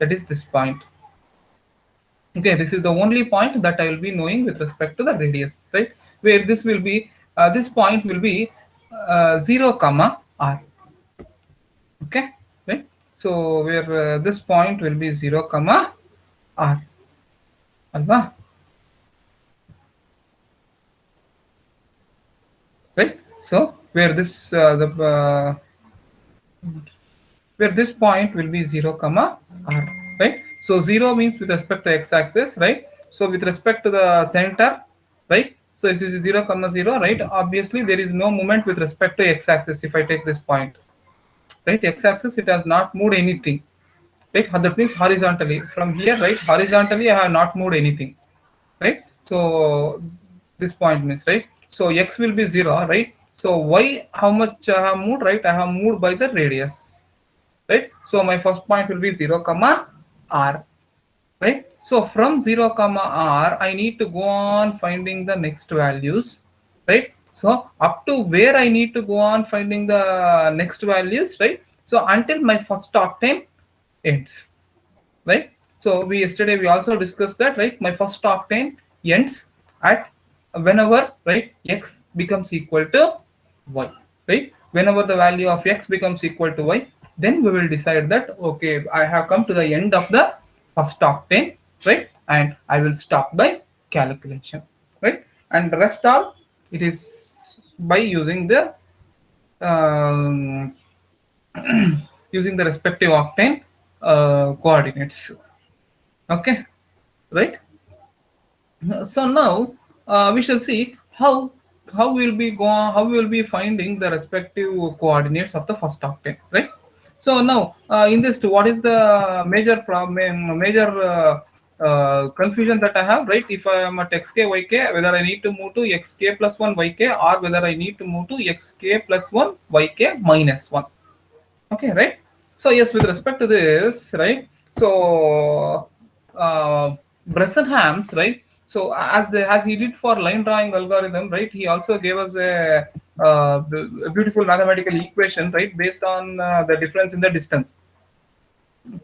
that is this point. Okay, this is the only point that I will be knowing with respect to the radius, right? Where this will be, this point will be 0 comma r. Okay, right? So where this point will be 0 comma r, alva, right? So where this where this point will be 0 comma r, right? So 0 means with respect to x-axis, right? So with respect to the center, right? So it is 0 comma 0, right? Obviously there is no movement with respect to x-axis if I take this point, right? X-axis, it has not moved anything, right? That means horizontally from here, right? Horizontally I have not moved anything, right? So this point means, right? So x will be 0, right? So y, how much I have moved, right? I have moved by the radius, right? So my first point will be 0 comma r, right? So from 0 comma r, I need to go on finding the next values, right? So up to where I need to go on finding the next values, right? So until my first octane ends, right? So yesterday we also discussed that, right? My first octane ends at whenever, right, x becomes equal to y, right? Whenever the value of x becomes equal to y, then we will decide that, okay, I have come to the end of the first octane, right? And I will stop by calculation, right? And the rest all, it is by using the um, using the respective octane coordinates. Okay, right? So now we shall see how we'll be how we will be finding the respective coordinates of the first octane, right? So now in this, what is the major problem, major confusion that I have, right? If I am at xk yk, whether I need to move to xk plus 1 yk, or whether I need to move to xk plus 1 yk minus 1. Okay, right? So yes, with respect to this, right? So bresenham's, right? So as he did for line drawing algorithm, right? He also gave us a beautiful mathematical equation, right, based on the difference in the distance.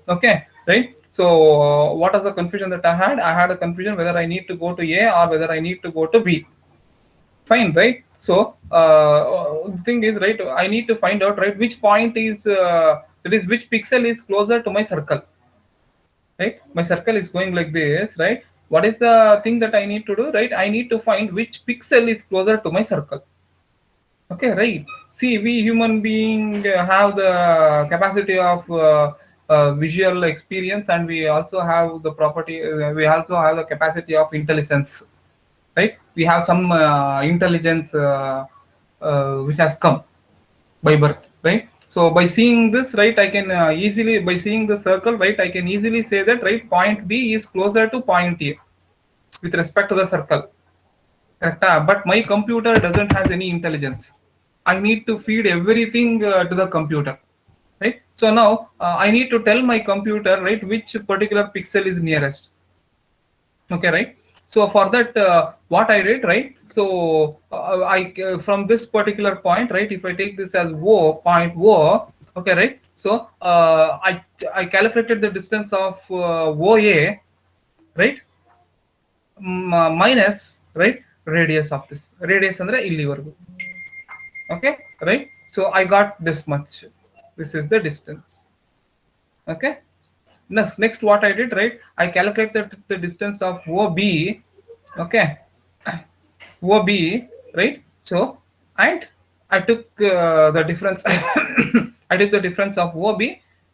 Okay, right? So what is the confusion that I had? I had a confusion whether I need to go to A or whether I need to go to B. Fine, right? So the thing is, right, I need to find out, right, which point is that is which pixel is closer to my circle, right? My circle is going like this, right? What is the thing that I need to do, right? I need to find which pixel is closer to my circle. Okay, right? See, we human being have the capacity of visual experience, and we also have the property, we also have the capacity of intelligence, right? We have some intelligence which has come by birth, right? So by seeing this, right, I can easily, by seeing the circle, right, I can easily say that, right, point B is closer to point A with respect to the circle, correct? But my computer doesn't have any intelligence. I need to feed everything to the computer, right? So now I need to tell my computer, right, which particular pixel is nearest. Okay, right? So for that, what I did, right? So I from this particular point, right, if I take this as O, point O, okay, right? So I calculated the distance of OA, right, minus, right, radius of this, radius andre illivargu. Okay, right? So I got this much, this is the distance. Okay, next what I did, right, I calculated the distance of OB, okay, OB, right? So and I took the difference I took the difference of OB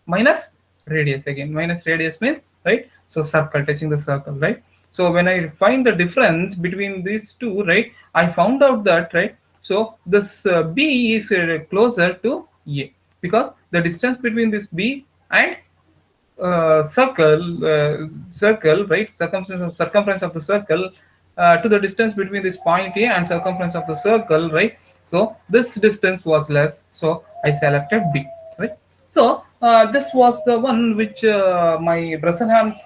minus radius. Again, minus radius means, right, so circle, touching the circle, right? So when I find the difference between these two, right, I found out that, right, so this B is closer to A, because the distance between this B and circle, right, circumference of the circle to the distance between this point A and circumference of the circle, right? So this distance was less, so I selected B, right? So this was the one which my bresenham's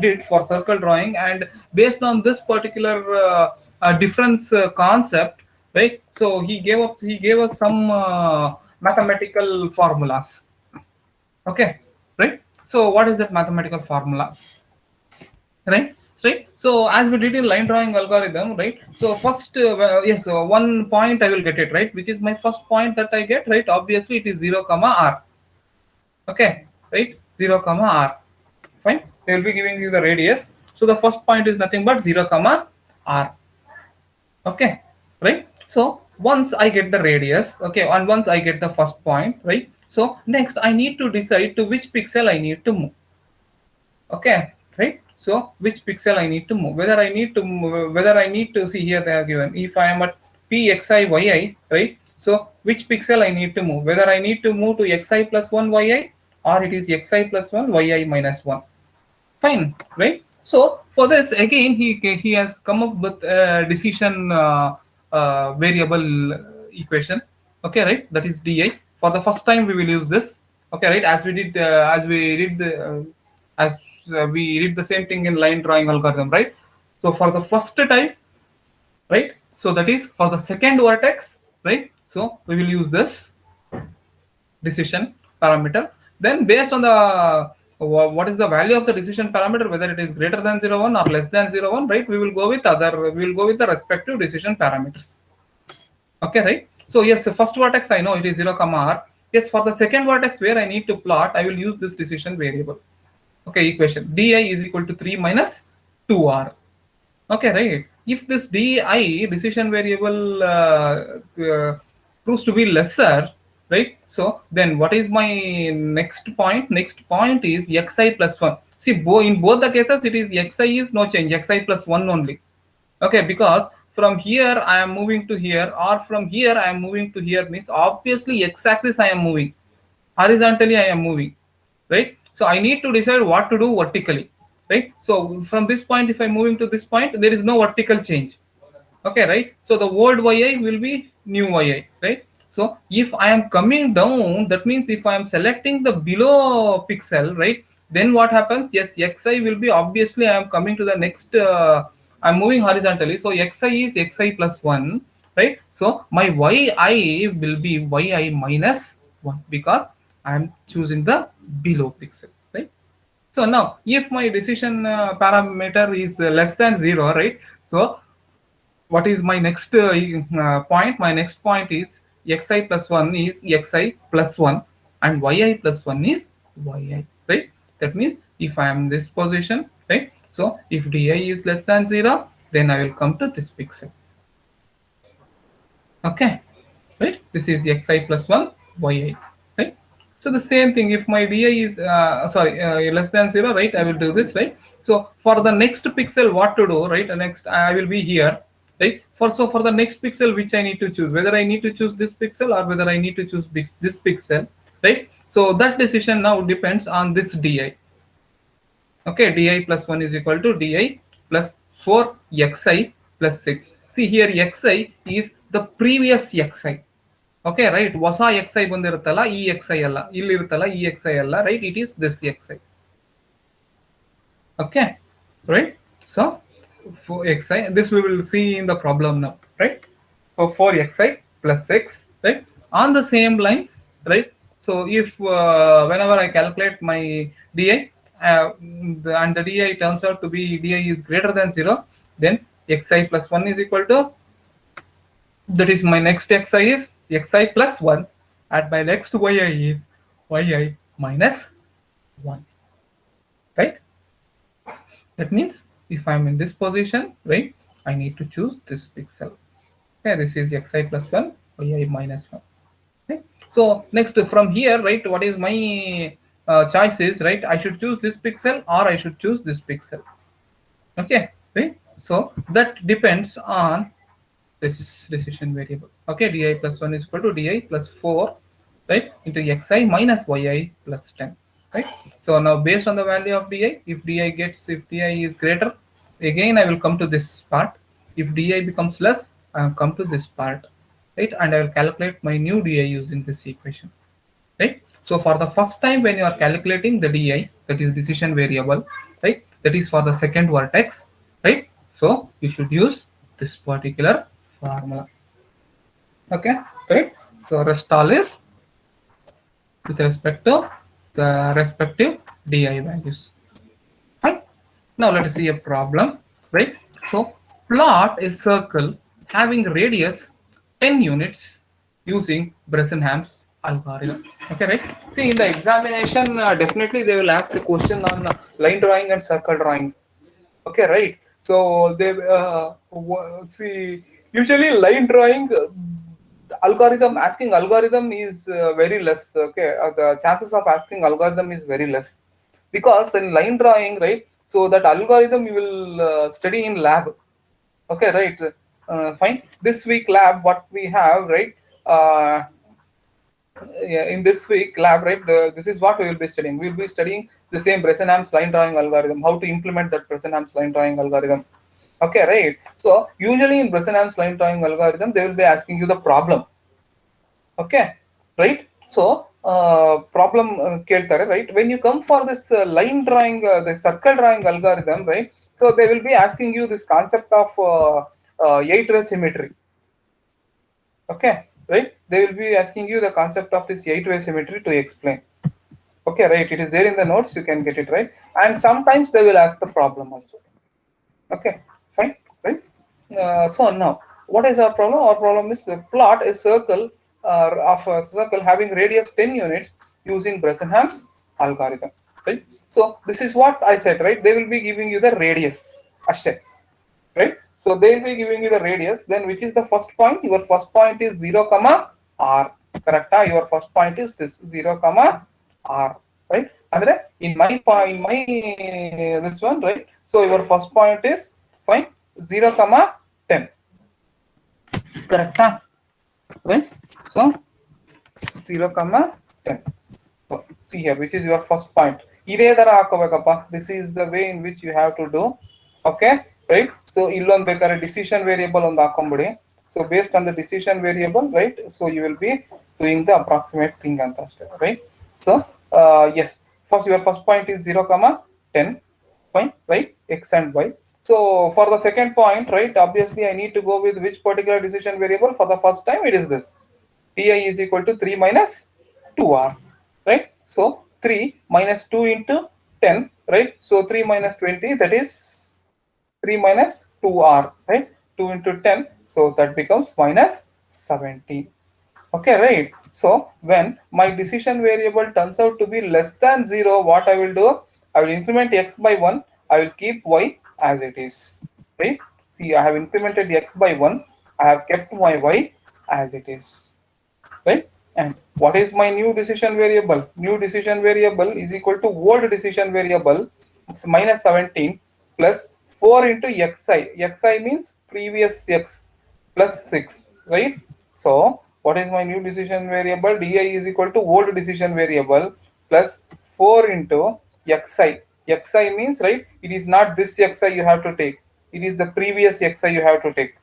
did for circle drawing, and based on this particular difference concept, right? So he gave us some mathematical formulas. Okay, right? So what is that mathematical formula? Right. So as we did in line drawing algorithm, right? So first, yes, so one point I will get it, right, which is my first point that I get, right? Obviously, it is 0 comma r. Okay, right? 0 comma r. Fine. They will be giving you the radius. So the first point is nothing but 0 comma r. Okay, right? So once I get the radius, okay, and once I get the first point, right? So next I need to decide to which pixel I need to move. Okay, right? So which pixel I need to move, whether I need to move, whether I need to see, here they are given, if I am at p xi yi, right? So which pixel I need to move, whether I need to move to xi plus 1 yi, or it is xi plus 1 yi minus 1. Fine, right? So for this again, he has come up with a decision variable equation. Okay, right? That is di. For the first time, we will use this. Okay, right? As we did the same thing in line drawing algorithm, right? So for the first time, right? So that is for the second vertex, right? So we will use this decision parameter. Then based on the what is the value of the decision parameter, whether it is greater than 0 1 or less than 0 1, right, we will go with the respective decision parameters. Okay, right? So yes, the first vertex I know it is 0 comma r. Yes, for the second vertex where I need to plot, I will use this decision variable. Okay, equation di is equal to 3 minus 2r. Okay, right? If this di decision variable proves to be lesser, right? So then what is my next point? Next point is xi plus 1. See, in both the cases, it is xi is no change, xi plus 1 only. Okay, because from here I am moving to here, or from here I am moving to here, means obviously x-axis I am moving, horizontally I am moving, right? So I need to decide what to do vertically, right? So from this point, if I'm moving to this point, there is no vertical change. Okay, right? So the old yi will be new yi, right? So if I am coming down, that means if I am selecting the below pixel, right, then what happens? Yes, xi will be, obviously I am coming to the next, I'm moving horizontally, so xi is xi plus 1, right? So my yi will be yi minus 1, because I am choosing the below pixel, right? So now if my decision parameter is less than 0, right? So what is my next point? My next point is xi plus 1 is xi plus 1, and yi plus 1 is yi, right? That means if I am in this position, right? So if di is less than 0, then I will come to this pixel. Okay, right? This is xi plus 1 yi, right? So the same thing, if my di is less than 0, right, I will do this, right? So for the next pixel, what to do, right? Next I will be here, right? For the next pixel, which I need to choose, whether I need to choose this pixel or whether I need to choose this pixel, right? So that decision now depends on this di. Okay, di plus 1 is equal to di plus 4 xi plus 6. See here, xi is the previous xi. Okay, right? ಹೊಸ xi ಬಂದಿರುತ್ತಲ್ಲ, ಈ xi ಅಲ್ಲ, ಇಲ್ಲಿ ಇರುತ್ತಲ್ಲ ಈ xi ಅಲ್ಲ, right? It is this xi. Okay, right? So for xi, this we will see in the problem now, right? So 4xi plus 6, right? On the same lines, right? So if whenever I calculate my di, and the di turns out to be di is greater than 0, then xi plus 1 is equal to, that is my next xi is xi plus 1, and my next yi is yi minus 1, right? That means if I'm in this position, right, I need to choose this pixel. Okay, this is xi plus 1, yi minus 1. Okay. So next from here, right, what is my choice is, right, I should choose this pixel or I should choose this pixel. Okay, right? So that depends on this decision variable. Okay, di plus 1 is equal to di plus 4, right, into xi minus yi plus 10, right? So now based on the value of di, if di is greater, again I will come to this part. If di becomes less, I will come to this part, right? And I will calculate my new di using this equation, right? So for the first time when you are calculating the di, that is decision variable, right, that is for the second vertex, right? So you should use this particular formula. Okay, right? So rest all is with respect to the respective di values. Fine. Now let us see a problem, right? So plot a circle having radius 10 units using bresenham's algorithm. Okay, right? See, in the examination, definitely they will ask a question on line drawing and circle drawing. Okay, right? So they see, usually line drawing, algorithm, asking algorithm is very less. Okay, the chances of asking algorithm is very less, because in line drawing, right, so that algorithm you will study in lab. Okay, right. Fine, this week lab what we have, right, yeah, in this week lab, right, this is what we will be studying. We will be studying the same bresenham's line drawing algorithm, how to implement that bresenham's line drawing algorithm. Okay, right. So usually in bresenham's line drawing algorithm they will be asking you the problem. Okay, right. So problem keltare, right, when you come for this line drawing, the circle drawing algorithm, right, so they will be asking you this concept of 8-way symmetry. Okay, right, they will be asking you the concept of this 8-way symmetry to explain. Okay, right, it is there in the notes, you can get it, right, and sometimes they will ask the problem also. Okay, fine, right. So now, what is our problem? Our problem is the plot a circle of a circle having radius 10 units using bresenham's algorithm, right. So this is what I said, right, they will be giving you the radius ashte, right. So they will be giving you the radius, then which is the first point? Your first point is 0 comma r, correct? Your first point is this 0 comma r, right. And then in my point, in my this one, right, so your first point is fine 0 comma 10, correct? Right. So 0 comma 10. So see here, which is your first point. This is the way in which you have to do. Okay, right? So illon bekare decision variable on the. So based on the decision variable, right? So you will be doing the approximate thing and right? So yes, first your first point is 0 comma 10, fine, right? X and Y. So for the second point, right? Obviously I need to go with which particular decision variable. For the first time, it is this. Ti is equal to 3 minus 2r, right? So 3 minus 2 into 10, right? So 3 minus 20, that is 3 minus 2r, right? 2 into 10, so that becomes minus 17. Okay, right? So when my decision variable turns out to be less than 0, what I will do? I will increment x by 1. I will keep y as it is, right? See, I have incremented x by 1. I have kept my y as it is, right? And what is my new decision variable? New decision variable is equal to old decision variable, it's minus 17 plus 4 into xi. Xi means previous x plus 6, right? So what is my new decision variable? Di is equal to old decision variable plus 4 into xi. Xi means, right, it is not this xi you have to take, it is the previous xi you have to take.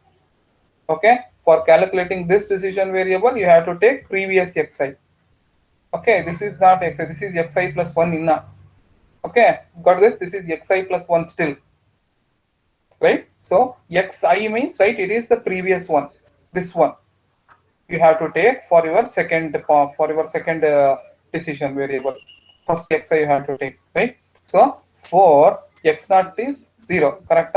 Okay, for calculating this decision variable you have to take previous xi. Okay, this is not xi, this is xi plus 1 inna. Okay, got this? This is xi plus 1 still, right? So xi means, right, it is the previous one, this one you have to take for your second decision variable. First xi you have to take, right? So for x naught is 0, correct?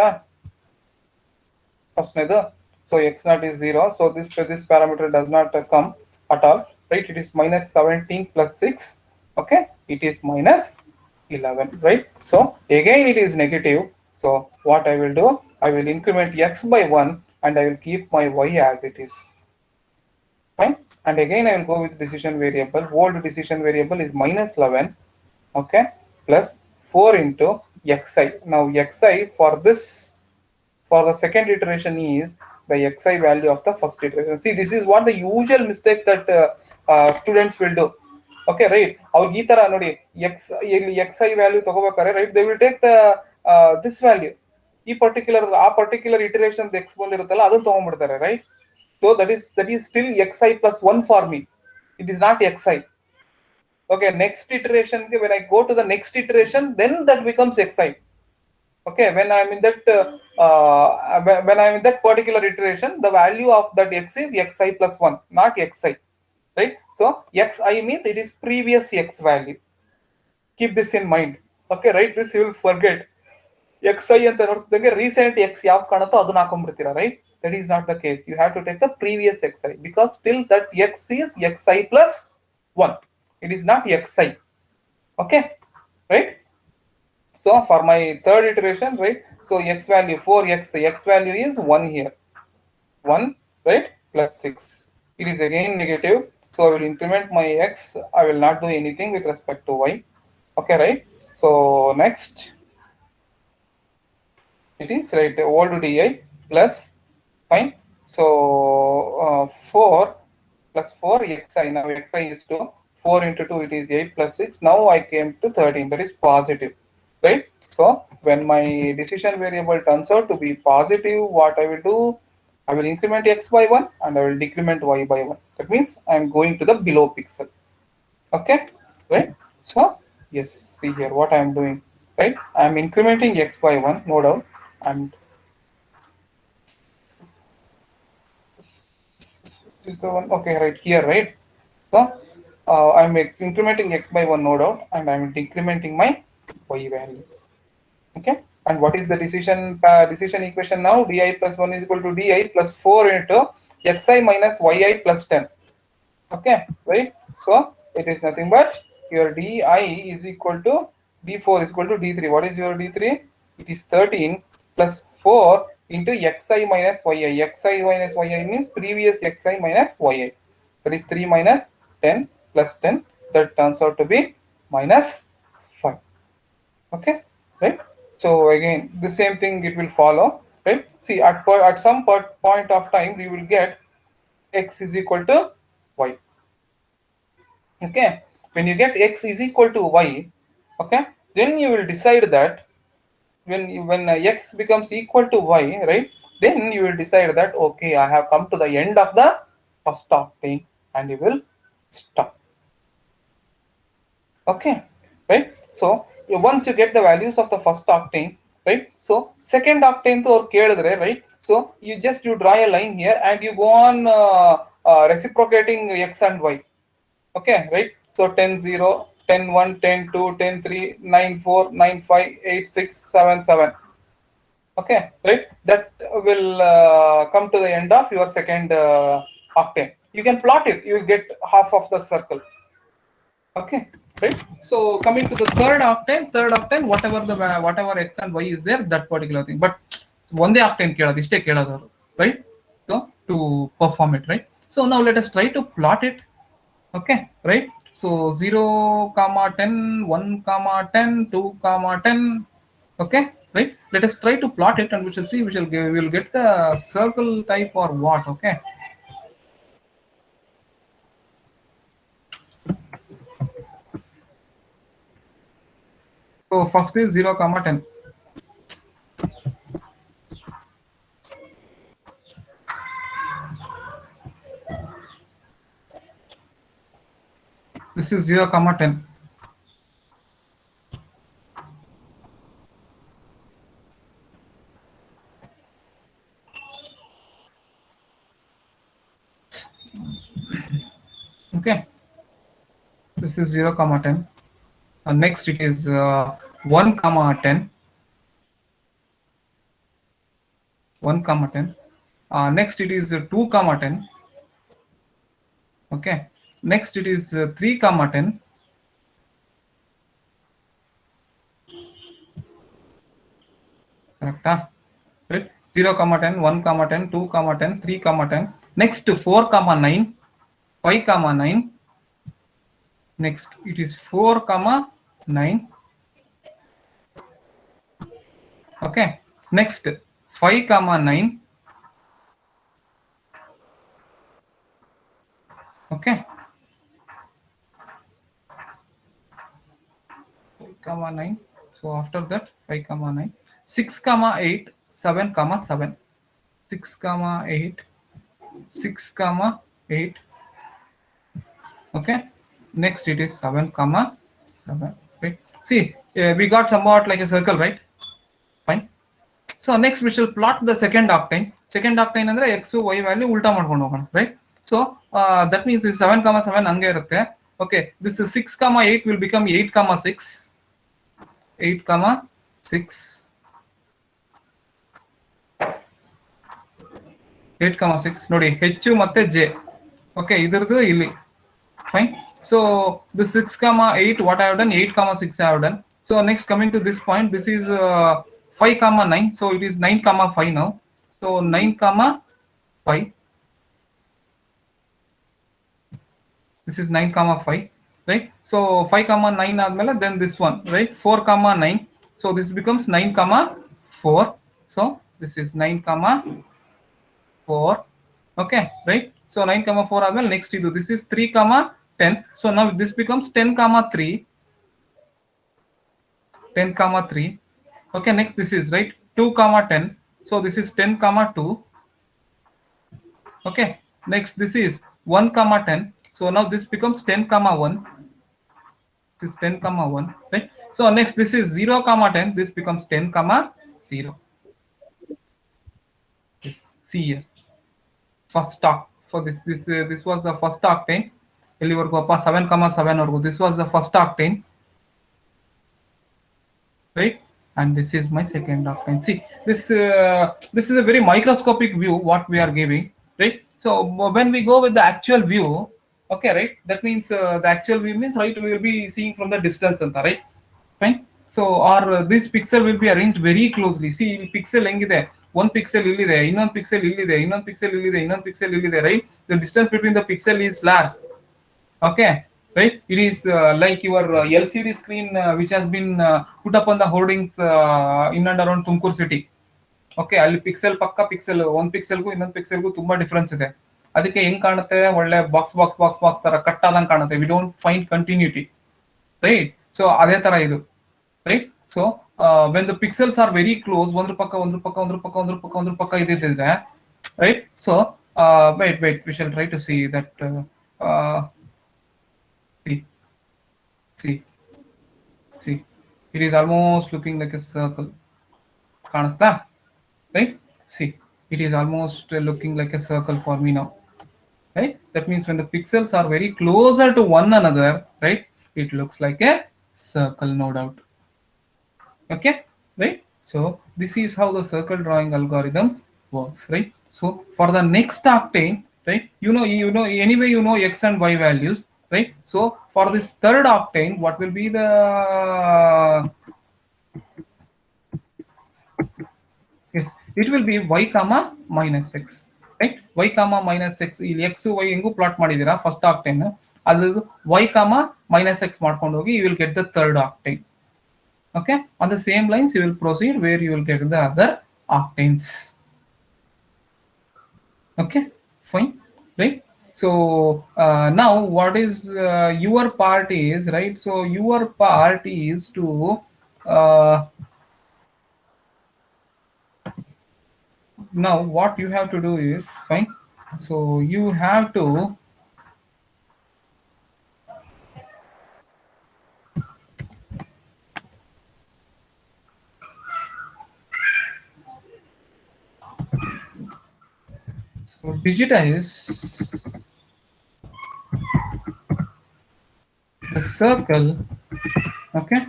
First neither. So x naught is 0. So this parameter does not come at all, right? It is minus 17 plus 6. Okay, it is minus 11, right? So again it is negative. So what I will do? I will increment x by 1 and I will keep my y as it is. Fine. And again I will go with decision variable. Old decision variable is minus 11. Okay, plus 4 into xi. Now xi for this, for the second iteration is the xi value of the first iteration. See, this is what the usual mistake that students will do. Okay, right? Our Gita nodi xi value tagobekare, right? They will take the this value. Particular iteration the x ಬಂದಿರುತ್ತಲ್ಲ ಅದನ್ನ ತಗೊಂಡ್ಬಿಡ್ತಾರೆ, right? So that is still xi plus 1 for me. It is not xi. Okay, next iteration, when I go to the next iteration, then that becomes xi. Okay, when I'm in that when I'm in that particular iteration, the value of that x is xi plus 1, not xi, right? So xi means it is previous x value. keep this in mind. Okay, right, this you will forget. xi ಅಂತ ನೋಡ್ತಿದ್ದಂಗೆ recent x ಯಾವ ಕಾಣುತ್ತೋ ಅದನ್ನ ಹಾಕೊಂಡ್ಬಿಡ್ತೀರಾ, right? That is not the case. You have to take the previous xi because still that x is xi plus 1. It is not xi. Okay, right? So for my third iteration, right, so x value 4x, x value is 1 here, 1, right, plus 6. It is again negative, so I will increment my x. I will not do anything with respect to y. Okay, right? So next it is, right, old di plus, fine. So 4 plus 4 xi. Now xi is 2. 4 into 2, it is 8 plus 6. Now I came to 13, that is positive, right? So when my decision variable turns out to be positive, what I will do, I will increment x by 1 and I will decrement y by 1. That means I am going to the below pixel. Okay, right? So yes, see here what I am doing, right? I am incrementing x by 1, no doubt, and is the one, okay, right here, right? So I'm incrementing x by 1, no doubt, and I'm decrementing my y value. Okay, and what is the decision equation now? Di plus 1 is equal to di plus 4 into xi minus yi plus 10. Okay, right? So it is nothing but your di is equal to d4 is equal to d3. What is your d3? It is 13 plus 4 into xi minus yi. Xi minus yi means previous xi minus yi. That is 3 minus 10 plus 10. That turns out to be minus 5. Okay, right? So again, the same thing it will follow, right? See, at some point of time, we will get x is equal to y. Okay, when you get x is equal to y, okay, then you will decide that when x becomes equal to y, right, then you will decide that okay, I have come to the end of the first octane, and you will stop. Okay, right? So once you get the values of the first octane, right, so second octane to or kedre, right, so you draw a line here and you go on reciprocating x and y. Okay, right? So 10 0, 10 1, 10 2, 10 3, 9 4, 9 5, 8 6, 7 7. Okay, right? That will come to the end of your second octane. You can plot it, you will get half of the circle. Okay, right? So coming to the third octane, whatever x and y is there, that particular thing. But one day octane keladu ishte keladu, right? So to perform it, right? So now let us try to plot it. Okay, right? So 0 comma 10, 1 comma 10, 2 comma 10. Okay, right? Let us try to plot it and we shall see, we will get the circle type or what. Okay, so first is 0 comma 10. This is 0 comma 10. Okay, this is 0 comma 10. Next it is 1 comma 10. 1 comma 10. Next it is 2 comma 10. Okay, next it is 3 comma 10. Correct, right? 0 comma 10, 1 comma 10, 2 comma 10, 3 comma 10. Next 4 comma 9, 5 comma 9. Next it is 4 comma 9. Okay, next 5 comma 9. Okay, 5 comma 9. So after that 5 comma 9, 6 comma 8, 7 comma 7. 6 comma 8, 6 comma 8. Okay, next it is 7 comma 7, right? See, we got somewhat like a circle, right? Fine. So next we shall plot the second octane. Second octane andre x y value ulta ಮಾಡ್ಕೊಂಡು ಹೋಗೋಣ, right? So that means this 7 comma 7 ಹಂಗೆ ಇರುತ್ತೆ. Okay, this is 6 comma 8 will become 8 comma 6. 8 comma 6, 8 comma 6 ನೋಡಿ ಹೆಚ್ಚು ಮತ್ತೆ J. Okay, ಇದ್ರದ್ದು ಇಲ್ಲಿ fine. So the 6 comma 8 what I have done, 8 comma 6 I have done. So next coming to this point, this is 5 comma 9, so it is 9 comma 5 now. So 9 comma 5, this is 9 comma 5, right? So 5 comma 9 admela, then this one, right? 4 comma 9, so this becomes 9 comma 4. So this is 9 comma 4. Okay, right? So 9 comma 4 admela next idu, this is 3 comma 10. So now this becomes 10 comma 3, 10 comma 3. Okay, next this is right 2 comma 10, so this is 10 comma 2. Okay, next this is 1 comma 10, so now this becomes 10 comma 1, this is 10 comma 1, right? So next this is 0 comma 10, this becomes 10 comma 0. Yes, see here first talk for this was the first octane, ಎಲ್ಲಿವರೆಗೂ ಅಪ್ಪ 7 comma 7 ವರೆಗೂ, this was the first octane, right? And this is my second octane. See, this is a very microscopic view what we are giving, right? So when we go with the actual view, okay, right, that means the actual view means, right, we will be seeing from the distance anta, right? Fine. So or this pixel will be arranged very closely. See, pixel ಹೆಂಗಿದೆ, one pixel ಇಲ್ಲಿದೆ, ಇನ್ನೊಂದು pixel ಇಲ್ಲಿದೆ, ಇನ್ನೊಂದು pixel ಇಲ್ಲಿದೆ, ಇನ್ನೊಂದು pixel ಇಲ್ಲಿದೆ, right? The distance between the pixel is large. Okay, right? It is like your LCD screen which has been put up on the hoardings in and around Tumkur city. Okay, ಅಲ್ಲಿ pixel ಪಕ್ಕ pixel, ಒಂದು ಪಿಕ್ಸೆಲ್ಗೂ ಇನ್ನೊಂದು ಪಿಕ್ಸೆಲ್ಗೂ ತುಂಬಾ difference ಇದೆ. ಅದಕ್ಕೆ ಹೆಂಗ್ ಕಾಣುತ್ತೆ, ಒಳ್ಳೆ ಬಾಕ್ಸ್ ಬಾಕ್ಸ್ ಬಾಕ್ಸ್ ಬಾಕ್ಸ್ ತರ ಕಟ್ ಆದಂಗೆ ಕಾಣುತ್ತೆ. We don't find continuity, right? So ಅದೇ ತರ ಇದು, right? So when the pixels are very close, ಒಂದ್ರ ಪಕ್ಕ ಒಂದ್ರ ಪಕ್ಕ ಒಂದ್ರ ಪಕ್ಕ ಒಂದ್ರ ಪಕ್ಕ ಒಂದ್ರ ಪಕ್ಕ ಇದ್ದಿದ್ರೆ, right? So wait, we shall try to see that. See, it is almost looking like a circle. Kanasta, right? See, it is almost looking like a circle for me now, right? That means when the pixels are very closer to one another, right, it looks like a circle, no doubt. Okay, right? So this is how the circle drawing algorithm works, right? So for the next octane, right, you know anyway, you know x and y values, right? So for this third octane, what will be the, yes, it will be y comma minus x, right? Y comma minus x, ಇಲ್ಲಿ x y ಹೆಂಗೂ plot ಮಾಡಿದೀರಾ first octane, ಅದು y comma minus x ಮಾಡ್ಕೊಂಡು ಹೋಗಿ, you will get the third octane. Okay, on the same lines you will proceed where you will get the other octanes. Okay, fine, right? So now what is your part is, right? So your part is to now what you have to do is, fine, so you have to digitize the circle, okay,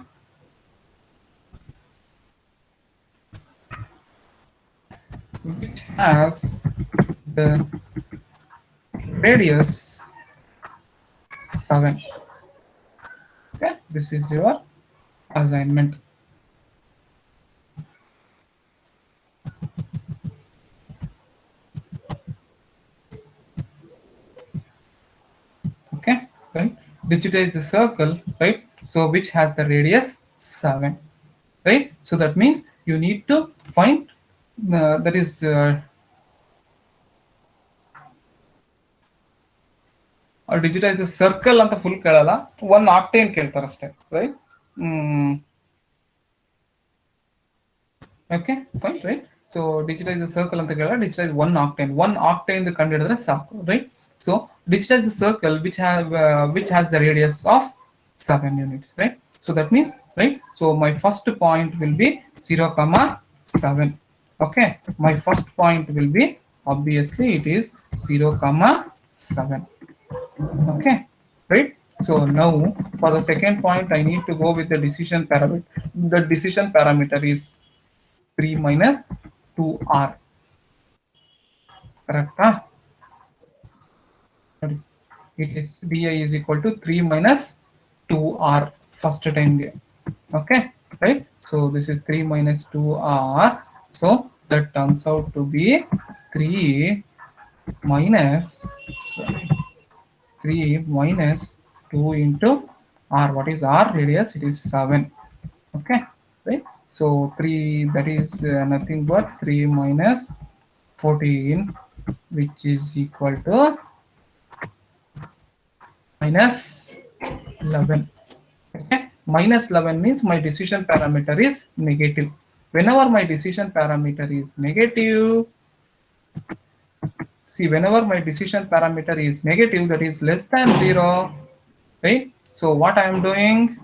which has the radius 7. Okay, this is your assignment. Okay, right? Digitize the circle, right? So which has the radius 7, right? So that means you need to find that is or digitize the circle ಅಂತ full ಕೇಳಲ್ಲ, one octane ಕೇಳ್ತಾರೆ ಅಷ್ಟೇ, right? Okay, fine, right? So digitise the circle ಅಂತ ಕೇಳಲ್ಲ, digitise one octane ಕಂಡು ಹಿಡಿದ್ರೆ ಸಾಕು, right? So digitize the circle which has the radius of 7 units, right? So that means, right, so my first point will be 0 comma 7. Okay, my first point will be, obviously it is 0 comma 7. Okay, right? So now for the second point, I need to go with the decision parameter. The decision parameter is 3 minus 2r. Correct? Huh? It is di is equal to 3 minus 2r first time there. Okay, right? So this is 3 minus 2r. So that turns out to be 3 minus, sorry, 3 minus 2 into r. What is r radius? It is 7. Okay, right? So 3, that is nothing but 3 minus 14, which is equal to minus 11. Okay, minus 11 means my decision parameter is negative. Whenever my decision parameter is negative, see, whenever my decision parameter is negative, that is less than 0, right? So what I am doing,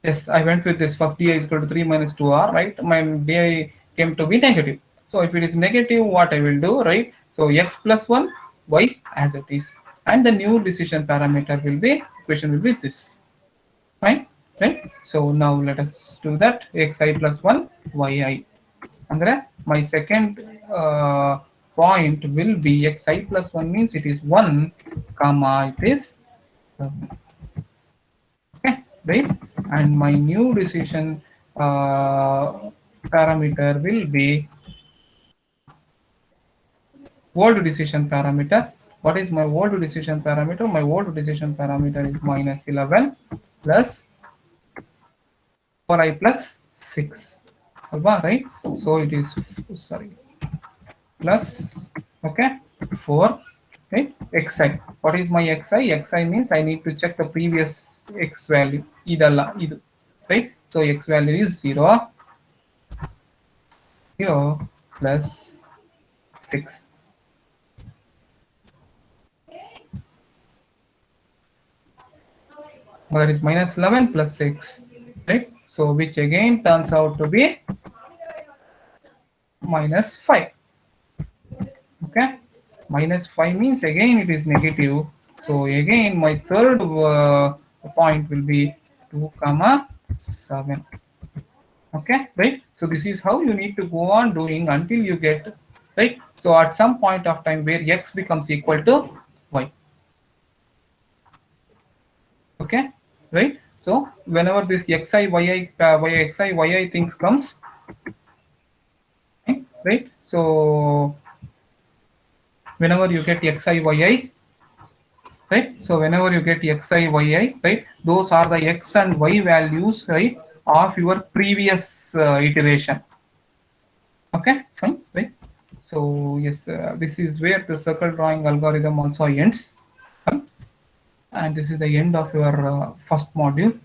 yes, I went with this first di is equal to 3 minus 2r, right? My di came to be negative. So if it is negative, what I will do, right? So x plus 1, y as it is. And the new decision parameter will be, equation will be this. Fine, right? So now let us do that. Xi plus 1, yi. Andre, my second point will be xi plus 1 means it is 1, comma, it is 7. Okay, right? And my new decision parameter will be old decision parameter. What is my old decision parameter? My old decision parameter is minus 11 plus 4i plus 6. Right? So it is, sorry, plus, okay, 4, right? Xi. What is my xi? Xi means I need to check the previous x value. Idalla, idu, right? So x value is 0, 0 plus 6. That is minus 11 plus 6, right? So which again turns out to be minus 5. Okay, minus 5 means again it is negative. So again my third point will be 2 comma 7. Okay, right? So this is how you need to go on doing until you get, right? So at some point of time where x becomes equal to y. Okay, right? So whenever this xi yi things comes, right? So whenever you get xi yi, right? So whenever you get xi yi, right, those are the x and y values, right, of your previous iteration. Okay, fine, right? So yes, this is where the circle drawing algorithm also ends. And this is the end of your first module.